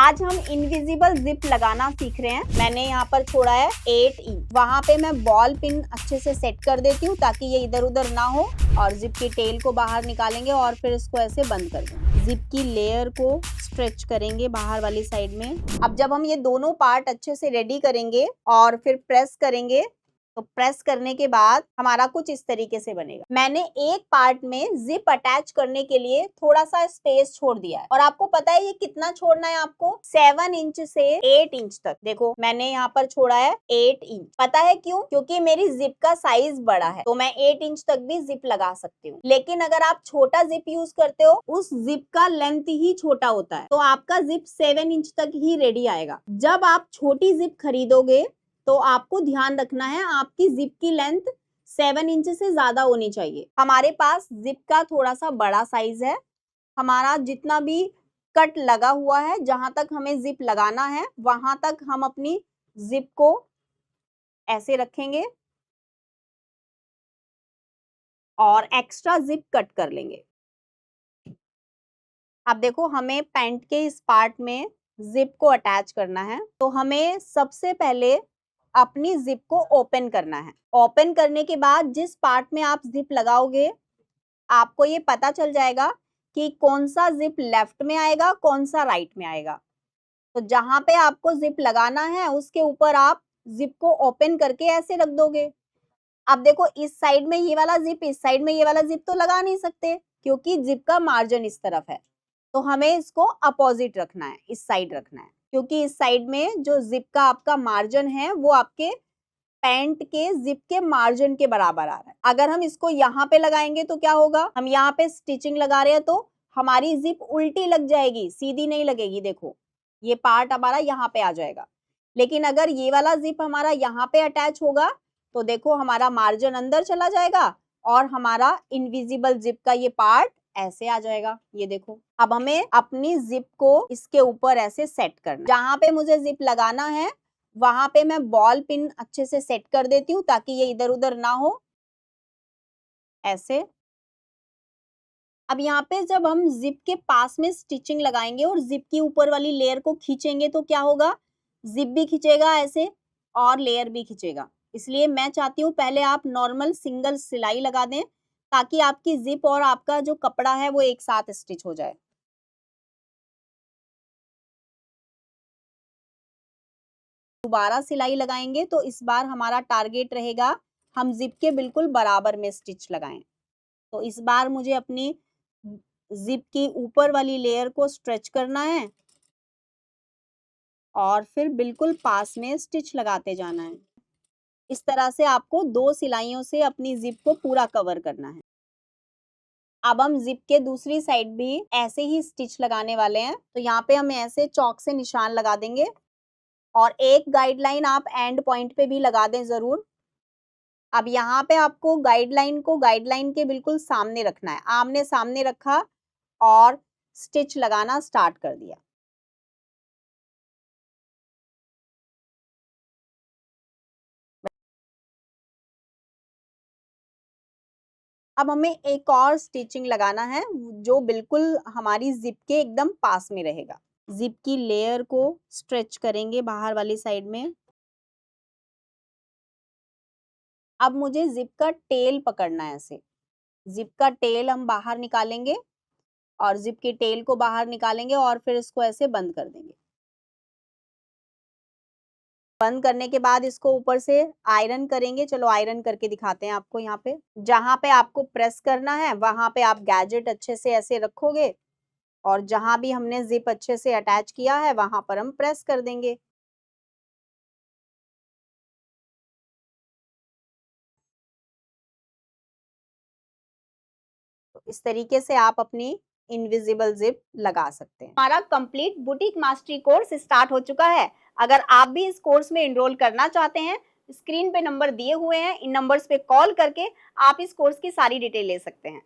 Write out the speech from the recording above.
आज हम invisible zip लगाना सीख रहे हैं। मैंने यहाँ पर छोड़ा है 8 इंच। वहाँ पे मैं बॉल पिन अच्छे से सेट कर देती हूँ ताकि ये इधर उधर ना हो। और जिप की टेल को बाहर निकालेंगे और फिर इसको ऐसे बंद कर देंगे। जिप की लेयर को स्ट्रेच करेंगे बाहर वाली साइड में। अब जब हम ये दोनों पार्ट अच्छे से रेडी करेंगे और फिर प्रेस करेंगे तो प्रेस करने के बाद हमारा कुछ इस तरीके से बनेगा। मैंने एक पार्ट में जिप अटैच करने के लिए थोड़ा सा स्पेस छोड़ दिया है और आपको पता है ये कितना छोड़ना है आपको 7 इंच से 8 इंच तक। देखो मैंने यहाँ पर छोड़ा है 8 इंच। पता है क्यों? क्योंकि मेरी जिप का साइज बड़ा है तो मैं 8 इंच तक भी जिप लगा सकती हूँ। लेकिन अगर आप छोटा जिप यूज करते हो, उस जिप का लेंथ ही छोटा होता है तो आपका जिप 7 इंच तक ही रेडी आएगा। जब आप छोटी जिप खरीदोगे तो आपको ध्यान रखना है आपकी जिप की लेंथ 7 इंच से ज्यादा होनी चाहिए। हमारे पास जिप का थोड़ा सा बड़ा साइज है। हमारा जितना भी कट लगा हुआ है, जहां तक हमें जिप लगाना है वहां तक हम अपनी जिप को ऐसे रखेंगे और एक्स्ट्रा जिप कट कर लेंगे। अब देखो हमें पैंट के इस पार्ट में जिप को अटैच करना है तो हमें सबसे पहले अपनी जिप को ओपन करना है। ओपन करने के बाद जिस पार्ट में आप जिप लगाओगे आपको ये पता चल जाएगा कि कौन सा जिप लेफ्ट में आएगा, कौन सा राइट में आएगा। तो जहां पे आपको जिप लगाना है उसके ऊपर आप जिप को ओपन करके ऐसे रख दोगे। अब देखो इस साइड में ये वाला जिप, इस साइड में ये वाला जिप तो लगा नहीं सकते क्योंकि जिप का मार्जिन इस तरफ है। तो हमें इसको अपोजिट रखना है, इस साइड रखना है, क्योंकि इस साइड में जो जिप का आपका मार्जिन है वो आपके पैंट के जिप के मार्जिन के बराबर आ रहा है। अगर हम इसको यहाँ पे लगाएंगे तो क्या होगा, हम यहाँ पे स्टिचिंग लगा रहे हैं तो हमारी जिप उल्टी लग जाएगी, सीधी नहीं लगेगी। देखो ये पार्ट हमारा यहाँ पे आ जाएगा। लेकिन अगर ये वाला जिप हमारा यहाँ पे अटैच होगा तो देखो हमारा मार्जिन अंदर चला जाएगा और हमारा इनविजिबल जिप का ये पार्ट ऐसे आ जाएगा। ये देखो अब हमें अपनी जिप को इसके ऊपर ऐसे सेट करना। जहां पे मुझे जिप लगाना है वहां पे मैं बॉल पिन अच्छे से सेट कर देती हूँ ताकि ये इधर उधर ना हो, ऐसे। अब यहाँ पे जब हम जिप के पास में स्टिचिंग लगाएंगे और जिप की ऊपर वाली लेयर को खींचेंगे तो क्या होगा, जिप भी खींचेगा ऐसे और लेयर भी खींचेगा। इसलिए मैं चाहती हूँ पहले आप नॉर्मल सिंगल सिलाई लगा दें ताकि आपकी जिप और आपका जो कपड़ा है वो एक साथ स्टिच हो जाए। दोबारा सिलाई लगाएंगे तो इस बार हमारा टारगेट रहेगा हम जिप के बिल्कुल बराबर में स्टिच लगाएं। तो इस बार मुझे अपनी जिप की ऊपर वाली लेयर को स्ट्रेच करना है और फिर बिल्कुल पास में स्टिच लगाते जाना है। इस तरह से आपको 2 सिलाइयों से अपनी जिप को पूरा कवर करना है। अब हम जिप के दूसरी साइड भी ऐसे ही स्टिच लगाने वाले हैं। तो यहाँ पे हम ऐसे चौक से निशान लगा देंगे और एक गाइडलाइन आप एंड पॉइंट पे भी लगा दें जरूर। अब यहाँ पे आपको गाइडलाइन को गाइडलाइन के बिल्कुल सामने रखना है। आमने सामने रखा और स्टिच लगाना स्टार्ट कर दिया। अब हमें एक और स्टिचिंग लगाना है जो बिल्कुल हमारी जिप के एकदम पास में रहेगा। जिप की लेयर को स्ट्रेच करेंगे बाहर वाली साइड में। अब मुझे जिप का टेल पकड़ना है ऐसे। जिप का टेल हम बाहर निकालेंगे और जिप की टेल को बाहर निकालेंगे और फिर इसको ऐसे बंद कर देंगे। बंद करने के बाद इसको ऊपर से आयरन करेंगे। चलो आयरन करके दिखाते हैं आपको। यहाँ पे जहां पे आपको प्रेस करना है वहां पे आप गैजेट अच्छे से ऐसे रखोगे और जहां भी हमने जिप अच्छे से अटैच किया है वहां पर हम प्रेस कर देंगे। तो इस तरीके से आप अपनी इनविजिबल जिप लगा सकते हैं। हमारा complete boutique mastery course start हो चुका है। अगर आप भी इस कोर्स में एनरोल करना चाहते हैं, स्क्रीन पे नंबर दिए हुए हैं, इन नंबर्स पे कॉल करके आप इस कोर्स की सारी डिटेल ले सकते हैं।